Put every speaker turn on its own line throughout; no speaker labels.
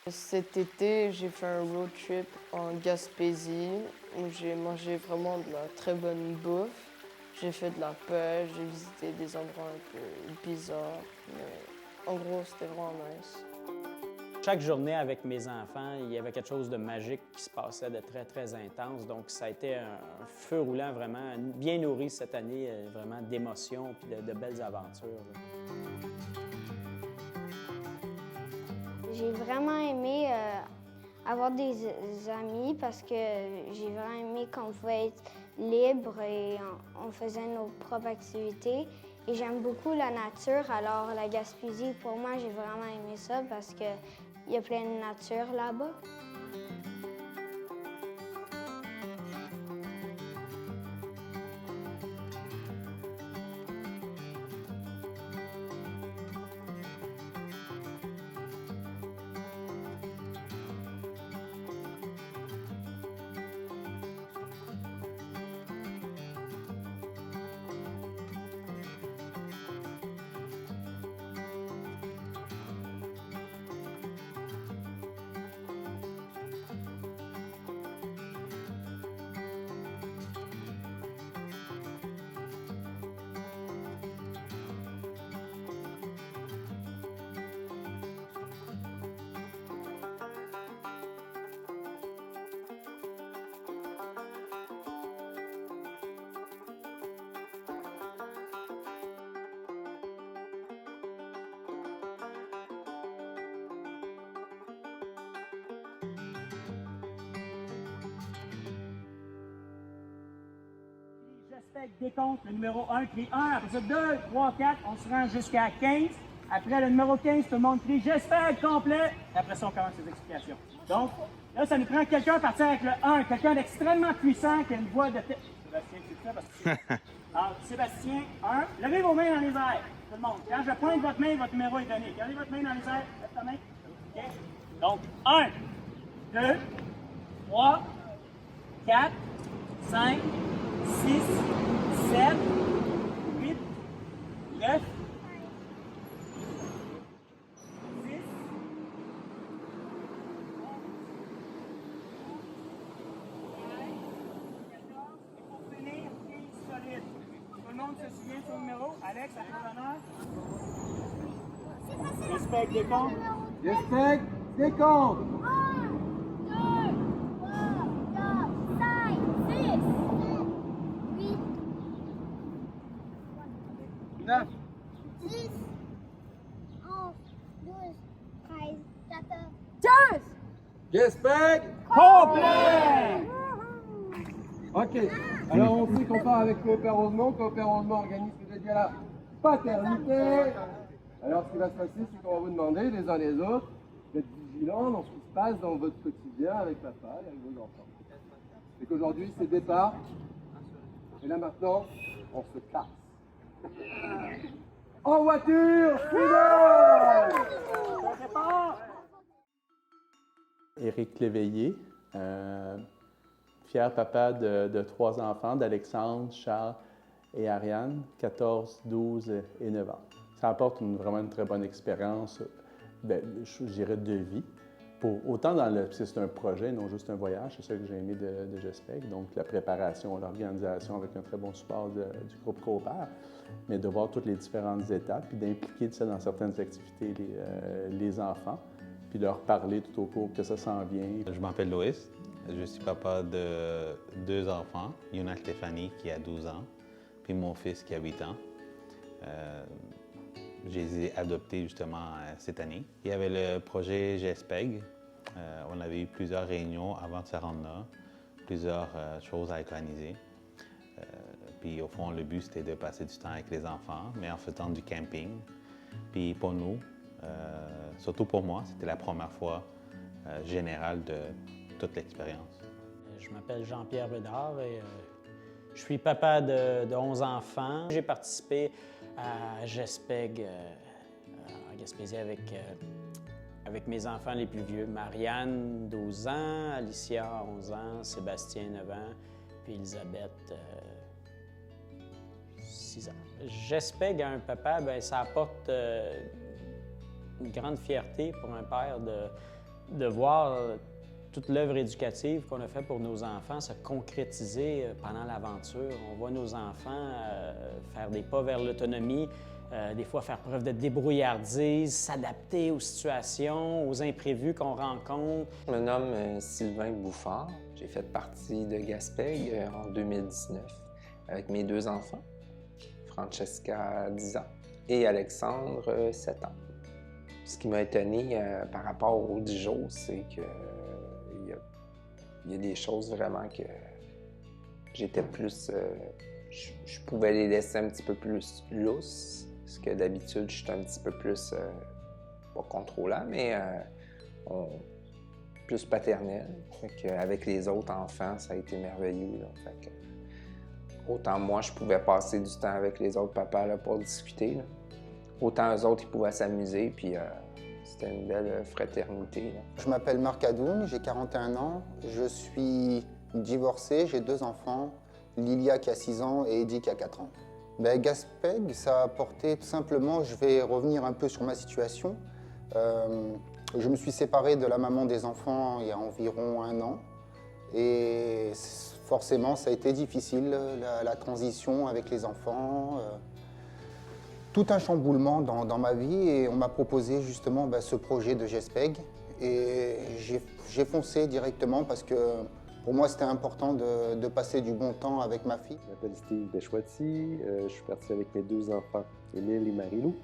Cet été, j'ai fait un road trip en Gaspésie où j'ai mangé vraiment de la très bonne bouffe. J'ai fait de la pêche, j'ai visité des endroits un peu bizarres, mais en gros, c'était vraiment nice.
Chaque journée avec mes enfants, il y avait quelque chose de magique qui se passait, de très, très intense. Donc, ça a été un feu roulant vraiment bien nourri cette année, vraiment d'émotions et de belles aventures.
J'ai vraiment aimé avoir des amis parce que j'ai vraiment aimé qu'on pouvait être libre et on faisait nos propres activités. Et j'aime beaucoup la nature, alors la Gaspésie, pour moi, j'ai vraiment aimé ça parce qu'il y a plein de nature là-bas.
Décompte, le numéro 1 crie 1, après ça 2, 3, 4, on se rend jusqu'à 15. Après le numéro 15, tout le monde crie j'espère complet. Et après ça, on commence les explications. Donc, là, ça nous prend quelqu'un à partir avec le 1, quelqu'un d'extrêmement puissant qui a une voix de tête. Sébastien, tu le fais parce que. Alors, Sébastien, 1, levez vos mains dans les airs, tout le monde. Quand je pointe votre main, votre numéro est donné. Gardez votre main dans les airs, lève ta main. OK? Donc, 1, 2, 3, 4, 5, 6, 7, 8, 9, 10, 11, 14, et pour finir, 15 solides. Tout le monde se souvient de son numéro? Alex, à ton honneur. Respect des comptes.
Respect des comptes. 9,
10, 11, 12, 13, 14, 15!
Respect
Complet!
Ok. Alors on sait qu'on part avec Coopère Heureusement. Coopère Heureusement organise déjà la paternité. Alors ce qui va se passer, c'est qu'on va vous demander les uns les autres d'être vigilants dans ce qui se passe dans votre quotidien avec papa et avec vos enfants. Et qu'aujourd'hui c'est départ. Et là maintenant, on se casse. En voiture, fidèle!
Éric Léveillé, fier papa de 3 enfants, d'Alexandre, Charles et Ariane, 14, 12 et 9 ans. Ça apporte vraiment une très bonne expérience, je dirais, de vie. Autant parce que c'est un projet, non juste un voyage, c'est ça que j'ai aimé de GESPEG, donc la préparation, l'organisation avec un très bon support du groupe Coopère, mais de voir toutes les différentes étapes, puis d'impliquer dans certaines activités les enfants, puis leur parler tout au cours que ça s'en vient.
Je m'appelle Loïs, je suis papa de 2 enfants, Yuna Stéphanie qui a 12 ans, puis mon fils qui a 8 ans. Je les ai adoptés justement cette année. Il y avait le projet GESPEG. On avait eu plusieurs réunions avant de se rendre là, plusieurs choses à organiser. Puis au fond, le but c'était de passer du temps avec les enfants, mais en faisant du camping. Puis pour nous, surtout pour moi, c'était la première fois générale de toute l'expérience.
Je m'appelle Jean-Pierre Bédard et je suis papa de 11 enfants. J'ai participé à GESPEG en Gaspésie avec mes enfants les plus vieux. Marianne, 12 ans, Alicia, 11 ans, Sébastien, 9 ans, puis Elisabeth, 6 ans. GESPEG à un papa, bien, ça apporte une grande fierté pour un père de voir toute l'œuvre éducative qu'on a faite pour nos enfants se concrétiser pendant l'aventure. On voit nos enfants faire des pas vers l'autonomie, des fois faire preuve de débrouillardise, s'adapter aux situations, aux imprévus qu'on rencontre.
Je me nomme Sylvain Bouffard. J'ai fait partie de Gaspeg en 2019 avec mes 2 enfants, Francesca, 10 ans, et Alexandre, 7 ans. Ce qui m'a étonné par rapport aux 10 jours, c'est que il y a des choses vraiment que j'étais plus... je pouvais les laisser un petit peu plus lousses, parce que d'habitude, je suis un petit peu plus, pas contrôlant, mais plus paternel. Avec les autres enfants, ça a été merveilleux. Là. Fait que, autant moi, je pouvais passer du temps avec les autres papas là, pour discuter, là. Autant eux autres, ils pouvaient s'amuser, puis c'était une belle fraternité. Là.
Je m'appelle Marc Adoun, j'ai 41 ans, je suis divorcé, j'ai 2 enfants, Lilia qui a 6 ans et Eddie qui a 4 ans. Gaspeg, ça a apporté tout simplement, je vais revenir un peu sur ma situation. Je me suis séparé de la maman des enfants il y a environ 1 an et forcément ça a été difficile, la transition avec les enfants. Tout un chamboulement dans ma vie et on m'a proposé justement ce projet de Gaspeg et j'ai foncé directement parce que pour moi c'était important de passer du bon temps avec ma fille.
Je m'appelle Steve Deschouati, je suis parti avec mes 2 enfants, Émile et Marie-Lou.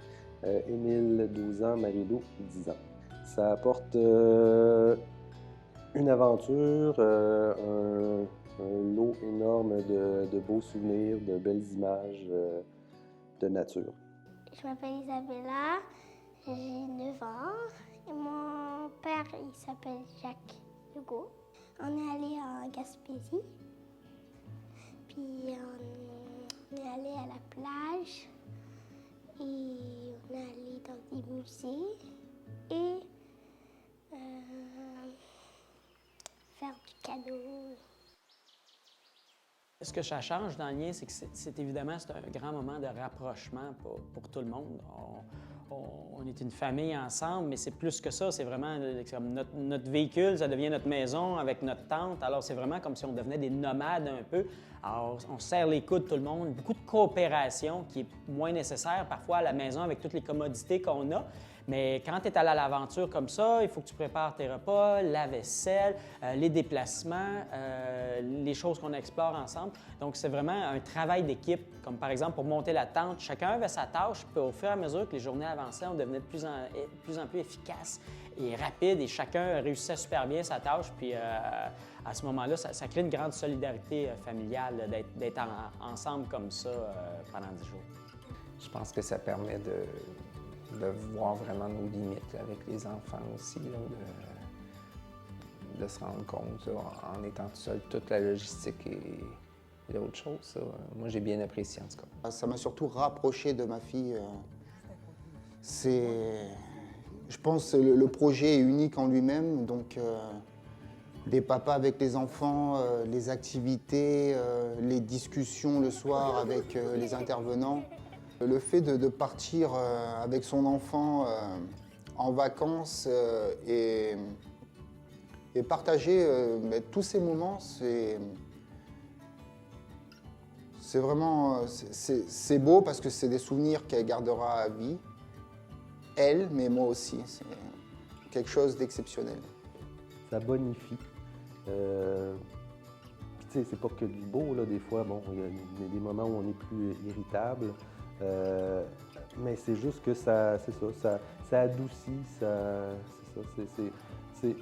Émile, 12 ans, Marie-Lou, 10 ans. Ça apporte une aventure, un lot énorme de beaux souvenirs, de belles images de nature.
Je m'appelle Isabella, j'ai 9 ans et mon père il s'appelle Jacques Hugo. On est allé en Gaspésie, puis on est allé à la plage et on est allé dans des musées et faire du canot.
Ce que ça change dans le lien, c'est que c'est évidemment un grand moment de rapprochement pour tout le monde. On est une famille ensemble, mais c'est plus que ça. C'est vraiment comme notre véhicule, ça devient notre maison avec notre tante. Alors, c'est vraiment comme si on devenait des nomades un peu. Alors, on serre les coudes tout le monde. Beaucoup de coopération qui est moins nécessaire parfois à la maison avec toutes les commodités qu'on a. Mais quand tu es allé à l'aventure comme ça, il faut que tu prépares tes repas, la vaisselle, les déplacements, les choses qu'on explore ensemble. Donc, c'est vraiment un travail d'équipe. Comme par exemple, pour monter la tente, chacun avait sa tâche. Puis au fur et à mesure que les journées avançaient, on devenait de plus en plus efficace et rapide. Et chacun réussissait super bien sa tâche. Puis à ce moment-là, ça crée une grande solidarité familiale d'être ensemble comme ça pendant 10 jours.
Je pense que ça permet de voir vraiment nos limites avec les enfants aussi, là, de se rendre compte, là, en étant tout seul, toute la logistique et d'autres choses. Ça. Moi, j'ai bien apprécié en tout cas.
Ça m'a surtout rapproché de ma fille. Je pense que le projet est unique en lui-même, donc des papas avec les enfants, les activités, les discussions le soir avec les intervenants. Le fait de partir avec son enfant en vacances et partager tous ces moments, c'est vraiment c'est beau parce que c'est des souvenirs qu'elle gardera à vie. Elle, mais moi aussi. C'est quelque chose d'exceptionnel.
Ça bonifie. Tu sais, c'est pas que du beau, là, des fois. Bon, il y a des moments où on est plus irritable. Mais c'est juste que ça adoucit, c'est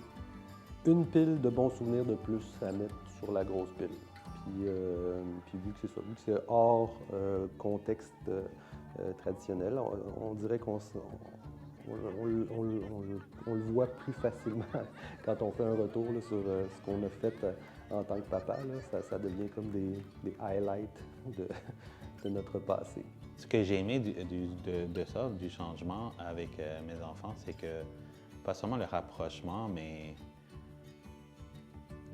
une pile de bons souvenirs de plus à mettre sur la grosse pile. Puis vu que c'est hors contexte traditionnel, on dirait qu'on le voit plus facilement quand on fait un retour là, sur ce qu'on a fait en tant que papa. Là, ça devient comme des highlights de notre passé.
Ce que j'ai aimé de ça, du changement avec mes enfants, c'est que pas seulement le rapprochement, mais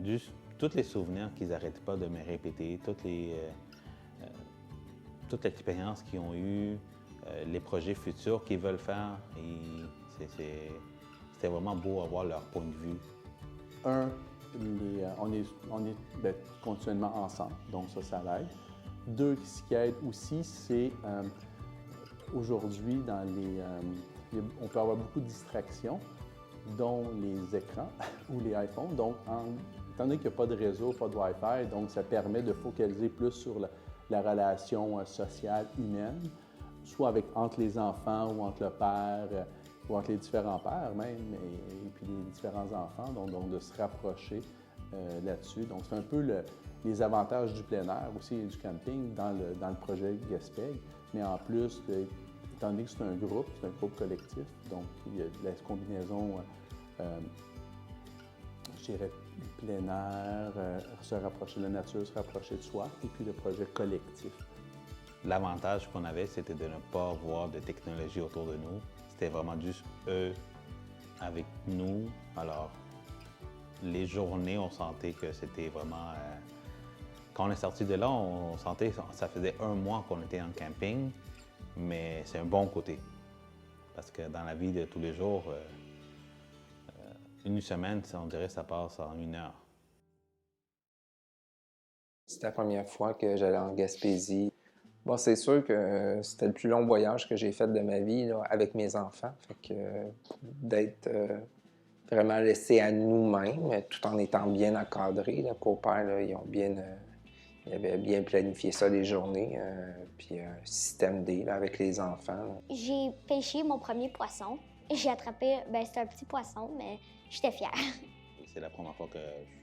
juste tous les souvenirs qu'ils n'arrêtent pas de me répéter, toute l'expérience qu'ils ont eue, les projets futurs qu'ils veulent faire. c'était vraiment beau à voir leur point de vue.
On est continuellement ensemble, donc ça l'aide. Deux, ce qui aide aussi, c'est aujourd'hui, on peut avoir beaucoup de distractions, dont les écrans ou les iPhones. Donc, étant donné qu'il n'y a pas de réseau, pas de Wi-Fi, donc ça permet de focaliser plus sur la relation sociale humaine, soit entre les enfants ou entre le père, ou entre les différents pères même, et puis les différents enfants, donc de se rapprocher là-dessus. Donc, c'est un peu les avantages du plein air aussi et du camping dans le projet Gaspeg, mais en plus, étant donné que c'est un groupe collectif, donc il y a la combinaison, je dirais, plein air, se rapprocher de la nature, se rapprocher de soi, et puis le projet collectif.
L'avantage qu'on avait, c'était de ne pas avoir de technologie autour de nous. C'était vraiment juste eux avec nous. Alors, les journées, on sentait que c'était vraiment... Quand on est sorti de là, on sentait que ça faisait 1 mois qu'on était en camping, mais c'est un bon côté. Parce que dans la vie de tous les jours, une semaine, on dirait que ça passe en 1 heure.
C'était la première fois que j'allais en Gaspésie. Bon, c'est sûr que c'était le plus long voyage que j'ai fait de ma vie là, avec mes enfants. Fait que d'être vraiment laissé à nous-mêmes, tout en étant bien encadrés. Le copain, là, ils avaient bien planifié ça, les journées. Puis un système D là, avec les enfants. Là.
J'ai pêché mon premier poisson. J'ai attrapé, c'était un petit poisson, mais j'étais fière.
C'est la première fois que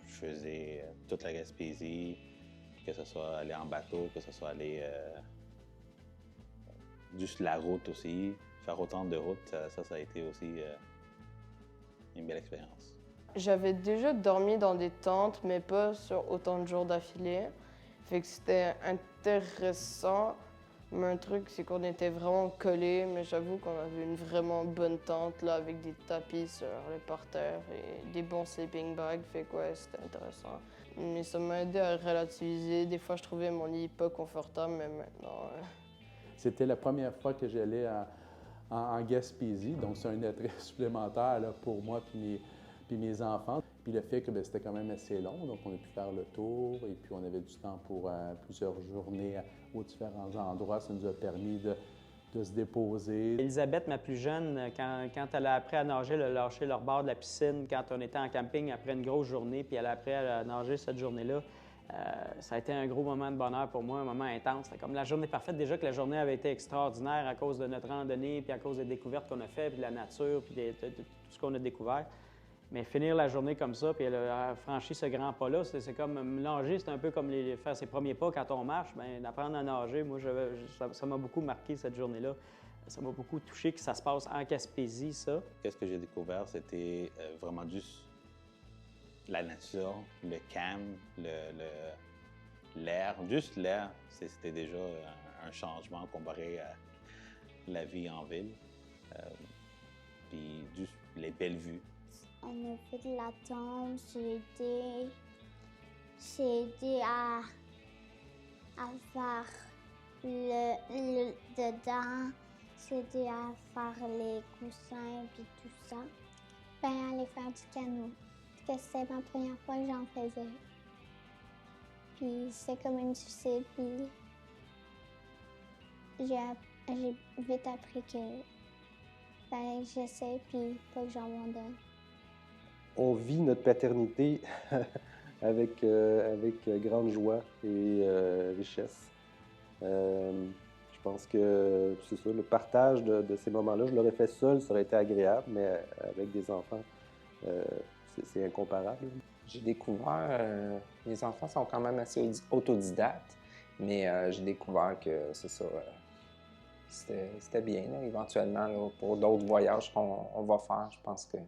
je faisais toute la Gaspésie, que ce soit aller en bateau, que ce soit aller juste la route aussi. Faire autant de routes, ça a été aussi une belle expérience.
J'avais déjà dormi dans des tentes, mais pas sur autant de jours d'affilée. Fait que c'était intéressant, mais un truc, c'est qu'on était vraiment collés, mais j'avoue qu'on avait une vraiment bonne tente, là, avec des tapis sur les parterres et des bons sleeping bags, fait que ouais, c'était intéressant. Mais ça m'a aidé à relativiser. Des fois, je trouvais mon lit pas confortable, mais maintenant...
C'était la première fois que j'allais en Gaspésie, donc c'est un attrait supplémentaire là, pour moi puis mes enfants. Puis le fait que c'était quand même assez long, donc on a pu faire le tour et puis on avait du temps pour plusieurs journées aux différents endroits. Ça nous a permis de se déposer.
Elisabeth, ma plus jeune, quand elle a appris à nager, elle a lâché leur bord de la piscine quand on était en camping après une grosse journée, puis elle a appris à nager cette journée-là. Ça a été un gros moment de bonheur pour moi, un moment intense. C'était comme la journée parfaite. Déjà que la journée avait été extraordinaire à cause de notre randonnée, puis à cause des découvertes qu'on a faites, puis de la nature, puis de tout ce qu'on a découvert. Mais finir la journée comme ça, puis elle a franchi ce grand pas-là, c'est comme nager, c'est un peu comme faire ses premiers pas quand on marche. Bien, d'apprendre à nager, moi, ça m'a beaucoup marqué cette journée-là. Ça m'a beaucoup touché que ça se passe en Gaspésie, ça.
Qu'est-ce que j'ai découvert, c'était vraiment juste la nature, le camp, l'air. Juste l'air, c'était déjà un changement comparé à la vie en ville. Puis juste les belles vues.
On a fait de la tente, j'ai aidé à faire le dedans, j'ai aidé à faire les coussins puis tout ça. Aller faire du canot, parce que c'était ma première fois que j'en faisais. Puis c'était quand même difficile, puis j'ai vite appris que fallait que j'essaie puis pas que j'abandonne.
On vit notre paternité avec grande joie et richesse. Je pense que c'est ça, le partage de ces moments-là, je l'aurais fait seul, ça aurait été agréable, mais avec des enfants, c'est incomparable.
J'ai découvert, mes enfants sont quand même assez autodidactes, mais j'ai découvert que c'est ça, c'était bien. Là, éventuellement, là, pour d'autres voyages qu'on va faire, je pense que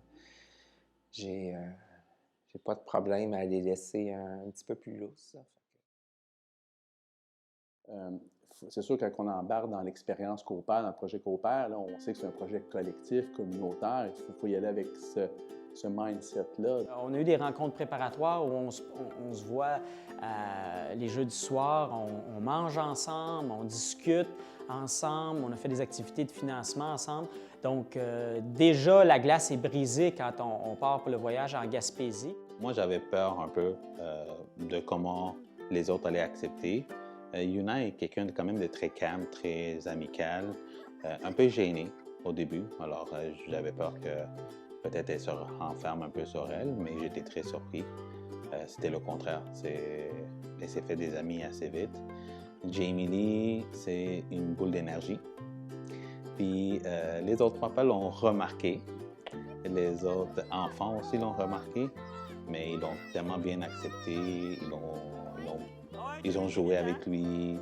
j'ai pas de problème à les laisser un petit peu plus lousses.
c'est sûr, quand on embarque dans l'expérience Coopère, dans le projet Coopère, là, on sait que c'est un projet collectif, communautaire. Il faut y aller avec ce mindset-là.
On a eu des rencontres préparatoires où on se voit les jeudis soirs, on mange ensemble, on discute ensemble, on a fait des activités de financement ensemble. Donc, déjà, la glace est brisée quand on part pour le voyage en Gaspésie.
Moi, j'avais peur un peu de comment les autres allaient accepter. Yuna est quelqu'un quand même de très calme, très amical, un peu gêné au début. Alors, j'avais peur que peut-être elle se renferme un peu sur elle, mais j'étais très surpris. C'était le contraire. Elle s'est fait des amis assez vite. Jamie Lee, c'est une boule d'énergie. Puis les autres papas l'ont remarqué. Les autres enfants aussi l'ont remarqué. Mais ils l'ont tellement bien accepté. Ils ont joué avec lui.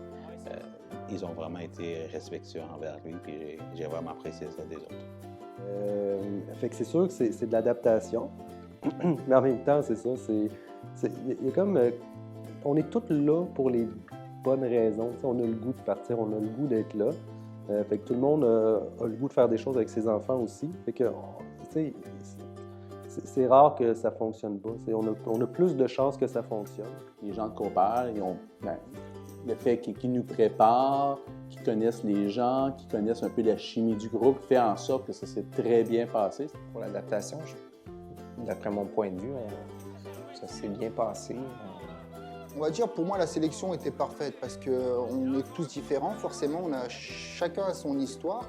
Ils ont vraiment été respectueux envers lui. Puis j'ai vraiment apprécié ça des autres.
Fait que c'est sûr que c'est de l'adaptation. Mais en même temps, c'est ça. Il y a comme... on est tous là pour les bonnes raisons. T'sais, on a le goût de partir, on a le goût d'être là. Fait que tout le monde a le goût de faire des choses avec ses enfants aussi. Fait que, c'est rare que ça ne fonctionne pas. On a plus de chances que ça fonctionne.
Les gens de Coopère, ils ont le fait qu'ils nous préparent, qu'ils connaissent les gens, qu'ils connaissent un peu la chimie du groupe, fait en sorte que ça s'est très bien passé.
Pour l'adaptation, d'après mon point de vue, ça s'est bien passé.
On va dire, pour moi, la sélection était parfaite parce qu'on est tous différents. Forcément, chacun a son histoire.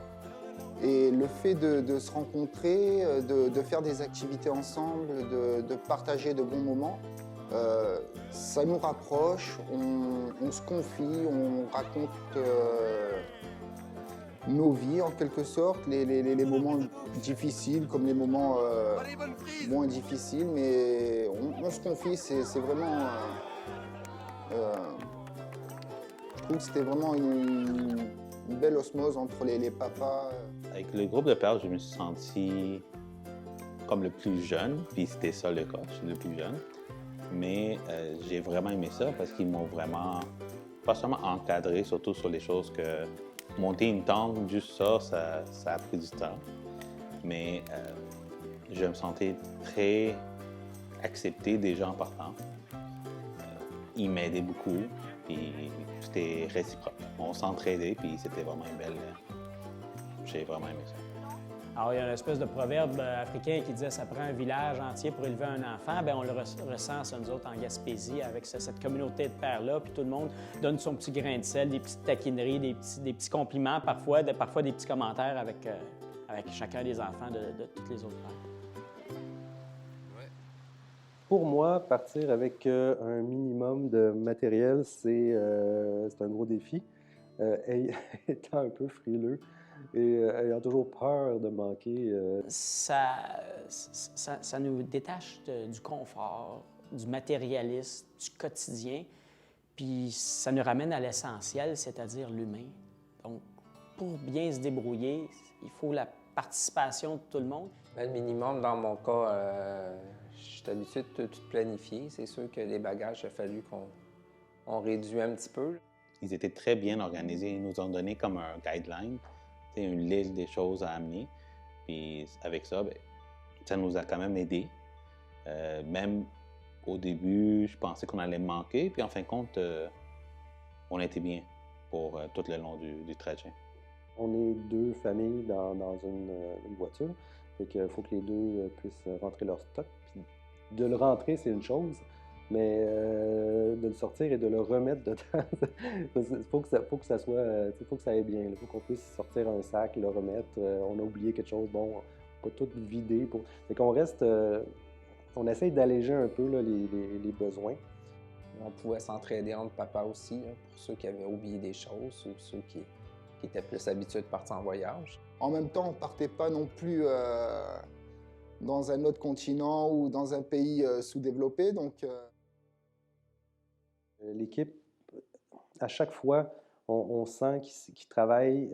Et le fait de se rencontrer, de faire des activités ensemble, de partager de bons moments, ça nous rapproche, on se confie, on raconte nos vies en quelque sorte, les moments difficiles comme les moments moins difficiles, mais on se confie, c'est vraiment... je trouve que c'était vraiment une belle osmose entre les papas.
Avec le groupe de pères, je me suis senti comme le plus jeune, puis c'était ça le cas, je suis le plus jeune. Mais j'ai vraiment aimé ça parce qu'ils m'ont vraiment, pas seulement encadré, surtout sur les choses que monter une tente, juste ça a pris du temps. Mais je me sentais très accepté déjà en partant. Ils m'aidaient beaucoup, puis c'était réciproque. On s'entraidait, puis c'était vraiment une belle... J'ai vraiment aimé ça.
Alors, il y a une espèce de proverbe africain qui disait « ça prend un village entier pour élever un enfant ». Bien, on le ressent, ça, nous autres, en Gaspésie, avec cette communauté de pères-là, puis tout le monde donne son petit grain de sel, des petites taquineries, des petits compliments, parfois des petits commentaires avec chacun des enfants de tous les autres pères.
Pour moi, partir avec un minimum de matériel, c'est un gros défi. Étant un peu frileux et ayant toujours peur de manquer.
Ça nous détache du confort, du matérialisme, du quotidien, puis ça nous ramène à l'essentiel, c'est-à-dire l'humain. Donc, pour bien se débrouiller, il faut la participation de tout le monde.
Le minimum, dans mon cas, je suis habitué de tout planifier. C'est sûr que les bagages, il a fallu qu'on réduise un petit peu.
Ils étaient très bien organisés. Ils nous ont donné comme un guideline, une liste des choses à amener. Puis avec ça, bien, ça nous a quand même aidés. Même au début, je pensais qu'on allait manquer. Puis en fin de compte, on était bien pour tout le long du trajet.
On est deux familles dans une voiture. Fait qu'il faut que les deux puissent rentrer leur stock. Puis de le rentrer, c'est une chose. Mais de le sortir et de le remettre dedans, il faut que ça soit, faut que ça aille bien. Il faut qu'on puisse sortir un sac, le remettre. On a oublié quelque chose, bon, pas tout vider. Fait qu'on reste, on essaye d'alléger un peu là, les besoins.
On pouvait s'entraider entre papas aussi, là, pour ceux qui avaient oublié des choses ou ceux qui étaient plus habitués de partir en voyage.
En même temps, on ne partait pas non plus dans un autre continent ou dans un pays sous-développé, donc...
L'équipe, à chaque fois, on sent qu'ils travaillent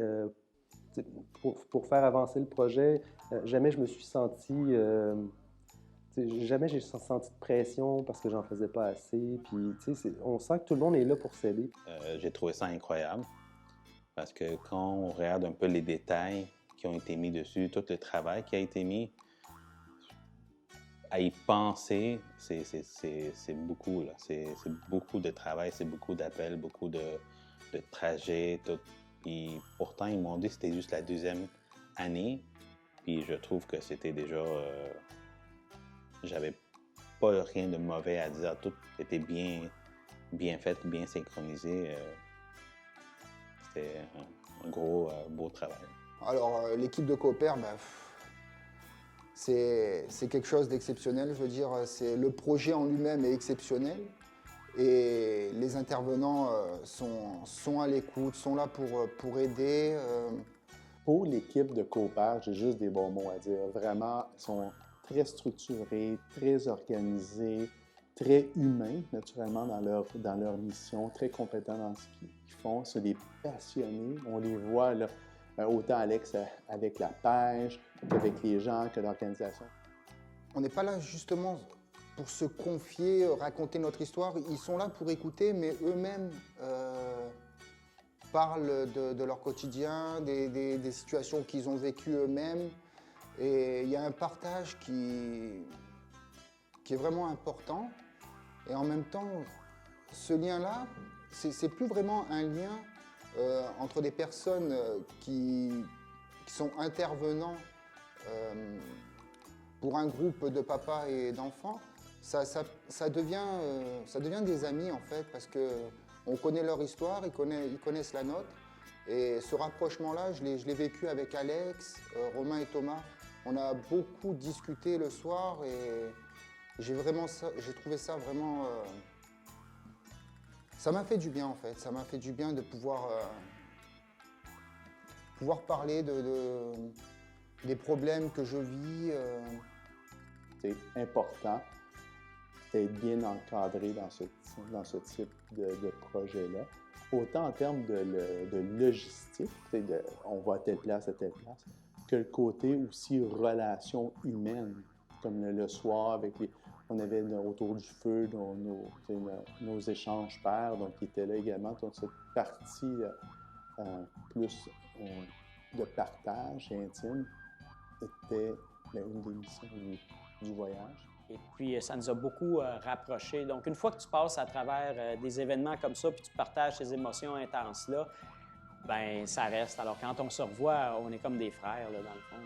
pour faire avancer le projet. Jamais je me suis senti... jamais j'ai senti de pression parce que j'en faisais pas assez. Puis, on sent que tout le monde est là pour s'aider.
J'ai trouvé ça incroyable. Parce que quand on regarde un peu les détails qui ont été mis dessus, tout le travail qui a été mis, à y penser, c'est beaucoup, là. C'est beaucoup de travail, c'est beaucoup d'appels, beaucoup de trajets, tout. Puis pourtant, ils m'ont dit que c'était juste la 2e année. Puis je trouve que c'était déjà... j'avais pas rien de mauvais à dire. Tout était bien fait, bien synchronisé. C'était un gros, beau travail.
Alors, l'équipe de Coopère, c'est quelque chose d'exceptionnel. Je veux dire, le projet en lui-même est exceptionnel. Et les intervenants sont à l'écoute, sont là pour aider.
Pour l'équipe de Coopère, j'ai juste des bons mots à dire. Vraiment, ils sont très structurés, très organisés, très humains, naturellement, dans leur mission, très compétents dans ce qu'ils font. C'est des passionnés. On les voit, là, autant Alex avec la pêche, qu'avec les gens, que l'organisation.
On n'est pas là, justement, pour se confier, raconter notre histoire. Ils sont là pour écouter, mais eux-mêmes parlent de leur quotidien, des situations qu'ils ont vécues eux-mêmes. Et il y a un partage qui est vraiment important. Et en même temps, ce lien-là, c'est plus vraiment un lien entre des personnes qui sont intervenants pour un groupe de papas et d'enfants. Ça devient des amis, en fait, parce qu'on connaît leur histoire, ils connaissent la nôtre. Et ce rapprochement-là, je l'ai vécu avec Alex, Romain et Thomas. On a beaucoup discuté le soir et j'ai trouvé ça vraiment... ça m'a fait du bien, en fait. Ça m'a fait du bien de pouvoir parler des problèmes que je vis.
C'est important d'être bien encadré dans ce type de projet-là. Autant en termes de logistique, on va à telle place, que le côté aussi relation humaine, comme le soir, on avait autour du feu nos échanges pairs, donc qui étaient là également. Donc cette partie plus de partage et intime était une des missions du voyage.
Et puis, ça nous a beaucoup rapprochés. Donc, une fois que tu passes à travers des événements comme ça, puis tu partages ces émotions intenses-là, ben ça reste. Alors, quand on se revoit, on est comme des frères, là, dans le fond.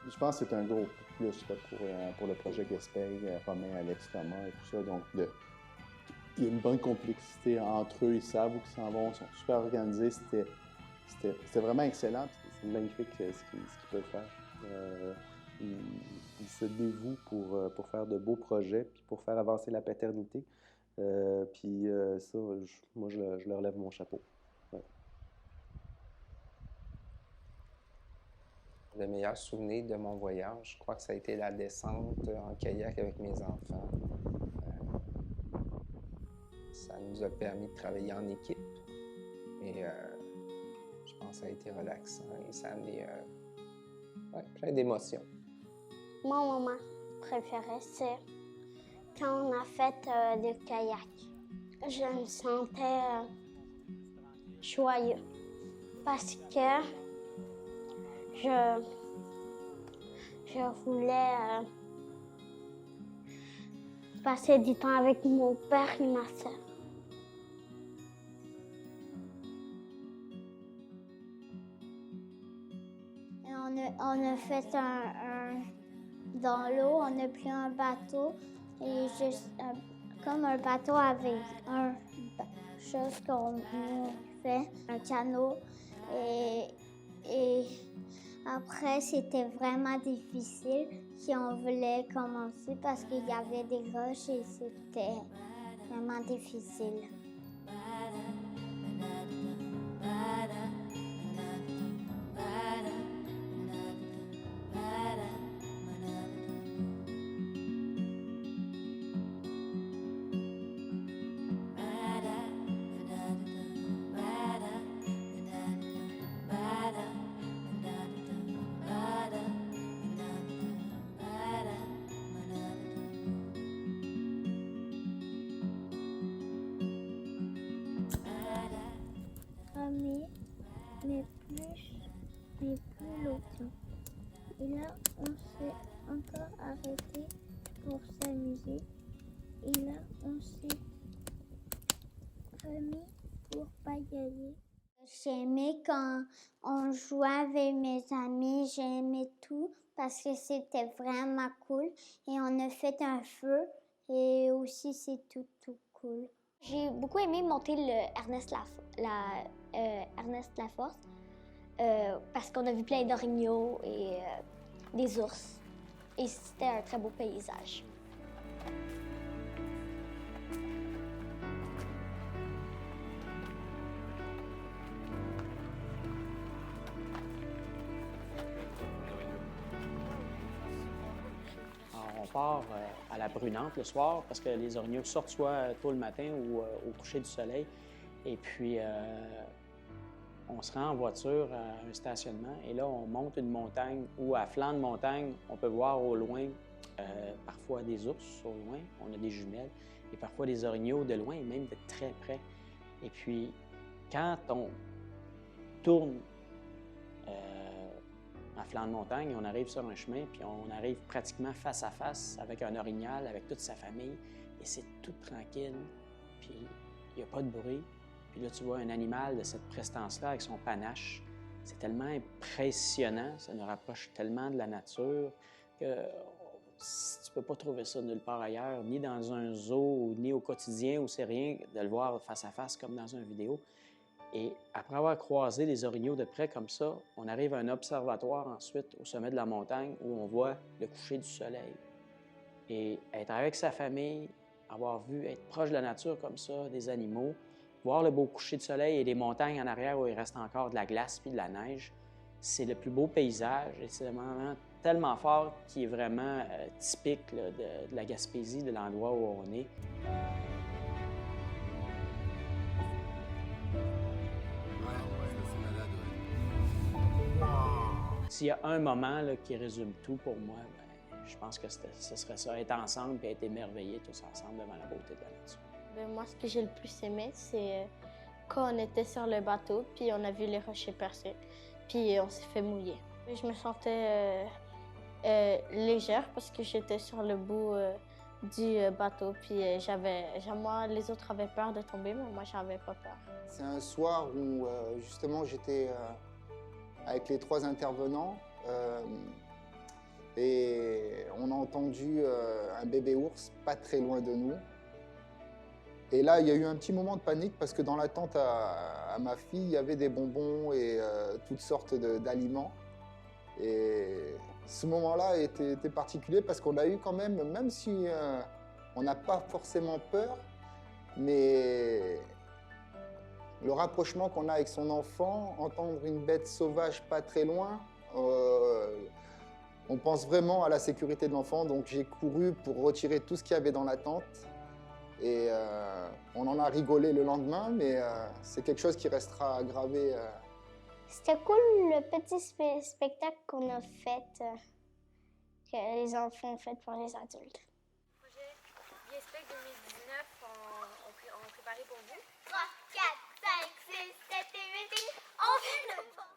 Je pense que c'est un gros plus là, pour le projet Gaspeg, Romain, Alex, Thomas et tout ça. Donc, il y a une bonne complexité entre eux. Ils savent où ils s'en vont, ils sont super organisés. C'était vraiment excellent. C'est magnifique ce qu'ils peuvent faire. Ils se dévouent pour faire de beaux projets puis pour faire avancer la paternité. Puis ça, moi, je leur lève mon chapeau. Ouais.
Le meilleur souvenir de mon voyage, je crois que ça a été la descente en kayak avec mes enfants. Ça nous a permis de travailler en équipe. Et je pense que ça a été relaxant et ça a amené plein d'émotions.
Mon moment préféré, c'est quand on a fait le kayak. Je me sentais joyeux parce que je voulais passer du temps avec mon père et ma sœur. On a fait dans l'eau, on a pris un bateau et comme un bateau avec une chose qu'on fait, un canot. Et après, c'était vraiment difficile si on voulait commencer parce qu'il y avait des roches et c'était vraiment difficile. a arrêté pour s'amuser. Et là, on s'est remis pour pas y aller. J'aimais quand on jouait avec mes amis, j'aimais tout parce que c'était vraiment cool. Et on a fait un feu et aussi c'est tout cool. J'ai beaucoup aimé monter le Ernest Laforce parce qu'on a vu plein d'orignaux et des ours. Et c'était un très beau paysage.
On part à la brunante le soir parce que les orignaux sortent soit tôt le matin ou au coucher du soleil. Et puis, on se rend en voiture à un stationnement et là, on monte une montagne où, à flanc de montagne, on peut voir au loin parfois des ours au loin, on a des jumelles, et parfois des orignaux de loin et même de très près. Et puis, quand on tourne à flanc de montagne, on arrive sur un chemin, puis on arrive pratiquement face à face avec un orignal, avec toute sa famille, et c'est tout tranquille, puis il n'y a pas de bruit. Puis là, tu vois un animal de cette prestance-là avec son panache. C'est tellement impressionnant, ça nous rapproche tellement de la nature que tu peux pas trouver ça nulle part ailleurs, ni dans un zoo, ni au quotidien, où c'est rien de le voir face à face comme dans une vidéo. Et après avoir croisé les orignaux de près comme ça, on arrive à un observatoire ensuite au sommet de la montagne où on voit le coucher du soleil. Et être avec sa famille, être proche de la nature comme ça, des animaux, voir le beau coucher de soleil et les montagnes en arrière où il reste encore de la glace puis de la neige, c'est le plus beau paysage et c'est un moment tellement fort qui est vraiment typique là, de la Gaspésie, de l'endroit où on est. S'il y a un moment là, qui résume tout pour moi, je pense que ce serait ça, être ensemble et être émerveillés tous ensemble devant la beauté de la nature.
Moi, ce que j'ai le plus aimé, c'est quand on était sur le bateau, puis on a vu les rochers percés, puis on s'est fait mouiller. Je me sentais légère parce que j'étais sur le bout du bateau, puis moi, les autres avaient peur de tomber, mais moi, j'avais pas peur.
C'est un soir où, justement, j'étais avec les 3 intervenants et on a entendu un bébé ours pas très loin de nous. Et là, il y a eu un petit moment de panique parce que dans la tente à ma fille, il y avait des bonbons et toutes sortes d'aliments. Et ce moment-là était particulier parce qu'on a eu quand même si on n'a pas forcément peur, mais le rapprochement qu'on a avec son enfant, entendre une bête sauvage pas très loin, on pense vraiment à la sécurité de l'enfant. Donc j'ai couru pour retirer tout ce qu'il y avait dans la tente. Et on en a rigolé le lendemain, mais c'est quelque chose qui restera gravé.
C'était cool le petit spectacle qu'on a fait, que les enfants ont fait pour les adultes.
Le projet Gaspeg 2019, on préparé pour vous.
3, 4, 5, 6, 7 et 8, on fait le pont!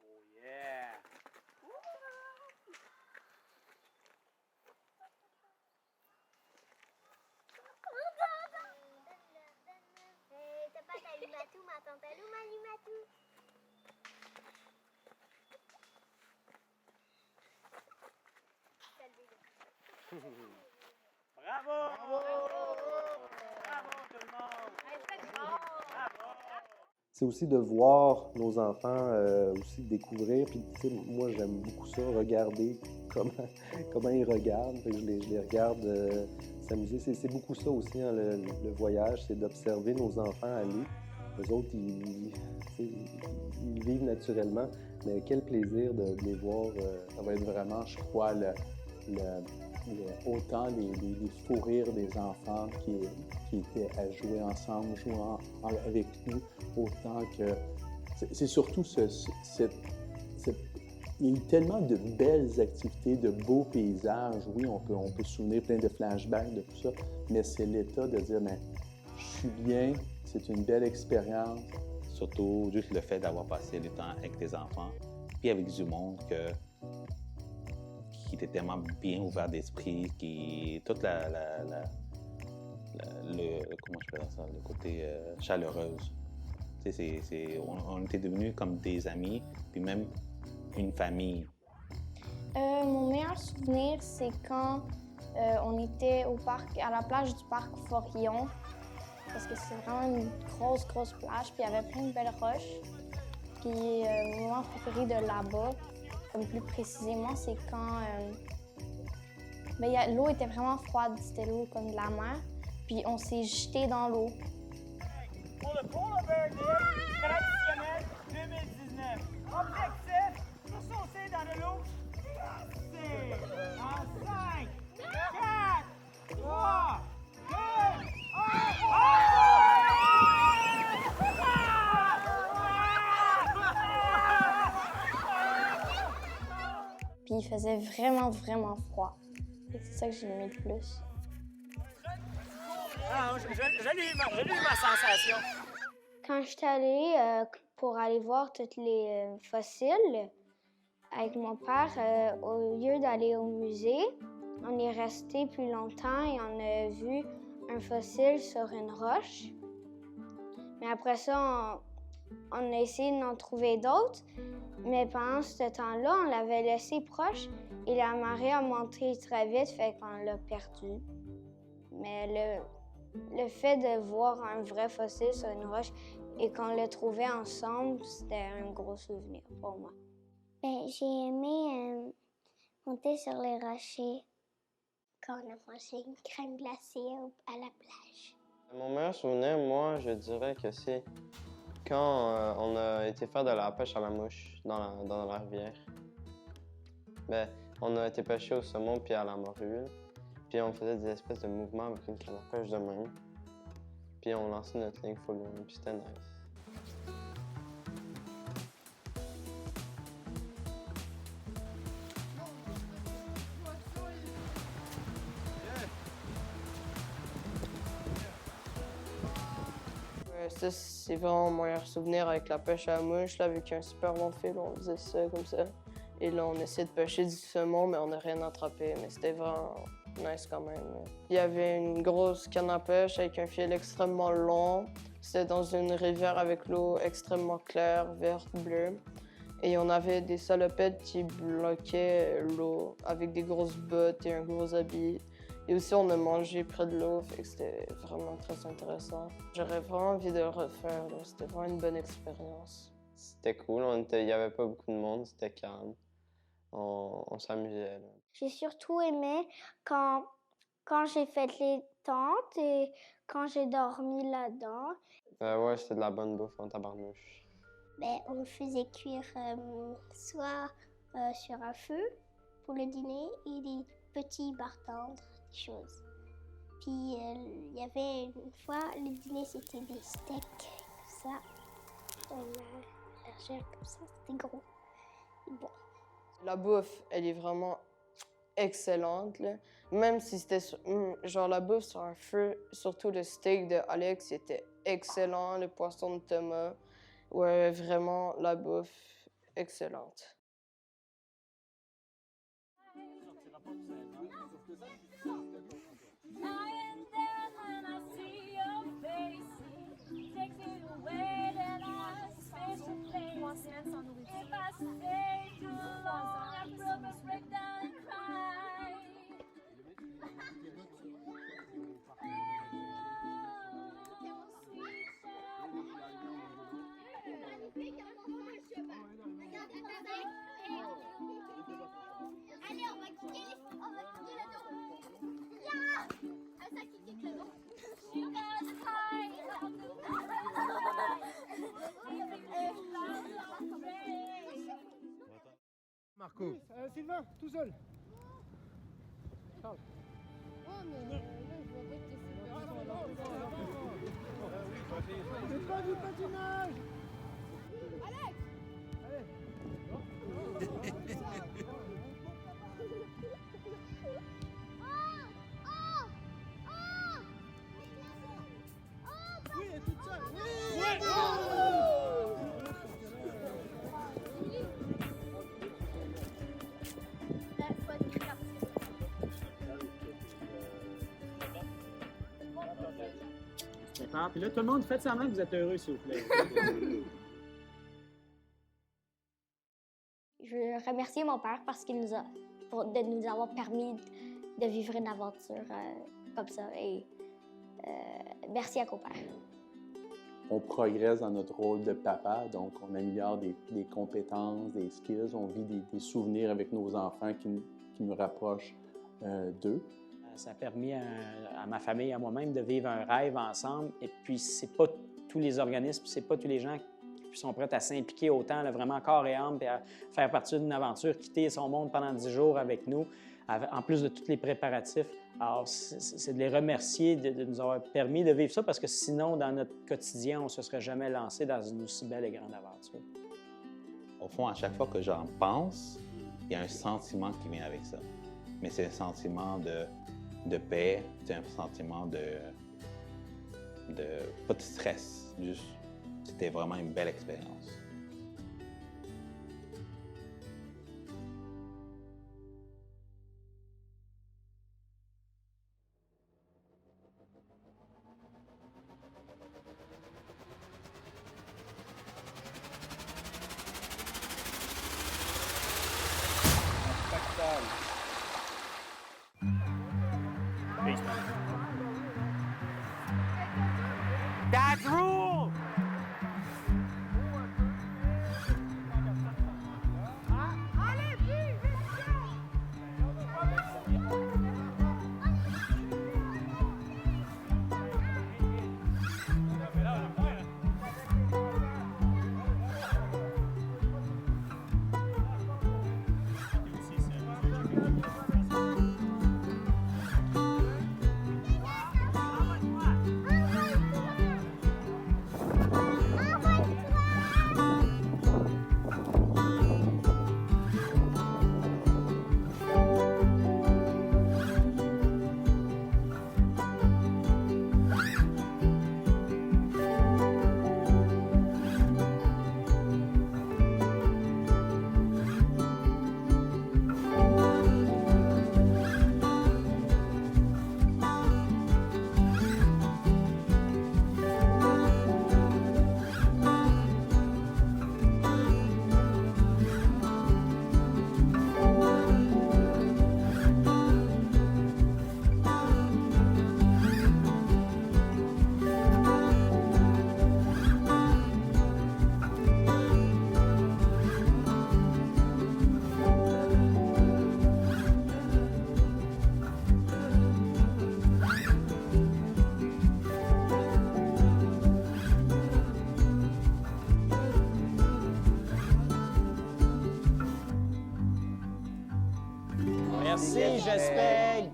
Oh yeah!
T'as pas ta Lumatou, ma tante Alou, ma Lumatou.
Bravo! Bravo! Bravo tout le monde! Bravo!
C'est aussi de voir nos enfants aussi découvrir. Puis, tu sais, moi, j'aime beaucoup ça, regarder comment ils regardent. Fait que je les regarde s'amuser. C'est beaucoup ça aussi, hein, le voyage, c'est d'observer nos enfants aller. Eux autres, ils vivent naturellement. Mais quel plaisir de les voir.
Ça va être vraiment, je crois, autant les fous rires des enfants qui étaient à jouer ensemble, jouant avec nous, autant que... C'est surtout il y a eu tellement de belles activités, de beaux paysages. Oui, on peut se souvenir plein de flashbacks, de tout ça, mais c'est l'état de dire, mais je suis bien, c'est une belle expérience.
Surtout, juste le fait d'avoir passé du temps avec les enfants, puis avec du monde qui était tellement bien ouvert d'esprit, qui toute comment je peux dire ça, le côté chaleureuse. On était devenus comme des amis, puis même une famille.
Mon meilleur souvenir, c'est quand on était au parc, à la plage du parc Forillon, parce que c'est vraiment une grosse plage, puis il y avait plein de belles roches. Puis mon moment préféré de là-bas, comme plus précisément, c'est quand l'eau était vraiment froide, c'était l'eau comme de la mer, puis on s'est jeté dans l'eau.
Pour le Polar Bear Day traditionnel 2019. Objectif, se saucer dans de l'eau. C'est en 5, 4, 3, 2, 1.
Puis il faisait vraiment froid. Et c'est ça que j'ai aimé le plus.
Ah, j'ai eu ma sensation.
Quand je suis allée pour aller voir tous les fossiles avec mon père, au lieu d'aller au musée, on est resté plus longtemps et on a vu un fossile sur une roche. Mais après ça, on a essayé d'en trouver d'autres. Mais pendant ce temps-là, on l'avait laissé proche et la marée a monté très vite, fait qu'on l'a perdu. Mais le fait de voir un vrai fossile sur une roche et qu'on l'a trouvé ensemble, c'était un gros souvenir pour moi.
Ben, j'ai aimé monter sur les rochers quand on a mangé une crème glacée à la plage.
Mon meilleur souvenir, moi, je dirais que c'est quand on a été faire de la pêche à la mouche dans la rivière. Ben, on a été pêcher au saumon puis à la morue. Puis on faisait des espèces de mouvements avec une canne à pêche de même. Puis on lançait notre ligne full loin, puis c'était nice.
Ça, c'est vraiment mon meilleur souvenir avec la pêche à la mouche. Là, avec un super long fil, on faisait ça comme ça. Et là, on essayait de pêcher du saumon, mais on n'a rien attrapé. Mais c'était vraiment nice quand même. Il y avait une grosse canne à pêche avec un fil extrêmement long. C'était dans une rivière avec l'eau extrêmement claire, verte, bleue. Et on avait des salopettes qui bloquaient l'eau avec des grosses bottes et un gros habit. Et aussi, on a mangé près de l'eau, fait que c'était vraiment très intéressant. J'aurais vraiment envie de le refaire, c'était vraiment une bonne expérience.
C'était cool, il n'y avait pas beaucoup de monde, c'était calme. On s'amusait.
J'ai surtout aimé quand j'ai fait les tentes et quand j'ai dormi là-dedans.
Ouais, c'était de la bonne bouffe en tabarnouche.
Ben, on le faisait cuire soit sur un feu pour le dîner et des petits barres tendres, des choses. Puis il y avait une fois, le dîner c'était des steaks comme ça, largeur comme ça, c'était gros. Bon.
La bouffe, elle est vraiment excellente, là. Même si c'était genre la bouffe sur un feu, surtout le steak de Alex, c'était excellent, le poisson de Thomas. Ouais, vraiment la bouffe excellente.
Allez, on va kicker là-dedans. Yeah! Ça kick là-dedans.
Marco. Sylvain, tout seul. Charles.
Oh, mais là, je vois pas que t'es
C'est pas du patinage.
Alex!
Allez. Oui, elle est toute seule. Oui.
Faut être
part. Puis là, tout le monde, faites semblant que vous êtes heureux, s'il vous plaît.
Je veux remercier mon père parce qu'il de nous avoir permis de vivre une aventure comme ça. Et merci à Copère.
On progresse dans notre rôle de papa, donc on améliore des compétences, des skills, on vit des souvenirs avec nos enfants qui nous rapprochent d'eux.
Ça a permis à ma famille et à moi-même de vivre un rêve ensemble. Et puis, c'est pas tous les organismes, c'est pas tous les gens qui sont prêts à s'impliquer autant, là, vraiment corps et âme, puis à faire partie d'une aventure, quitter son monde pendant 10 jours avec nous, en plus de tous les préparatifs. Alors, c'est de les remercier de nous avoir permis de vivre ça, parce que sinon, dans notre quotidien, on ne se serait jamais lancé dans une aussi belle et grande aventure.
Au fond, à chaque fois que j'en pense, il y a un sentiment qui vient avec ça. Mais c'est un sentiment de paix, c'est un sentiment pas de stress, juste c'était vraiment une belle expérience.
Dad's rule!
Merci, j'espère.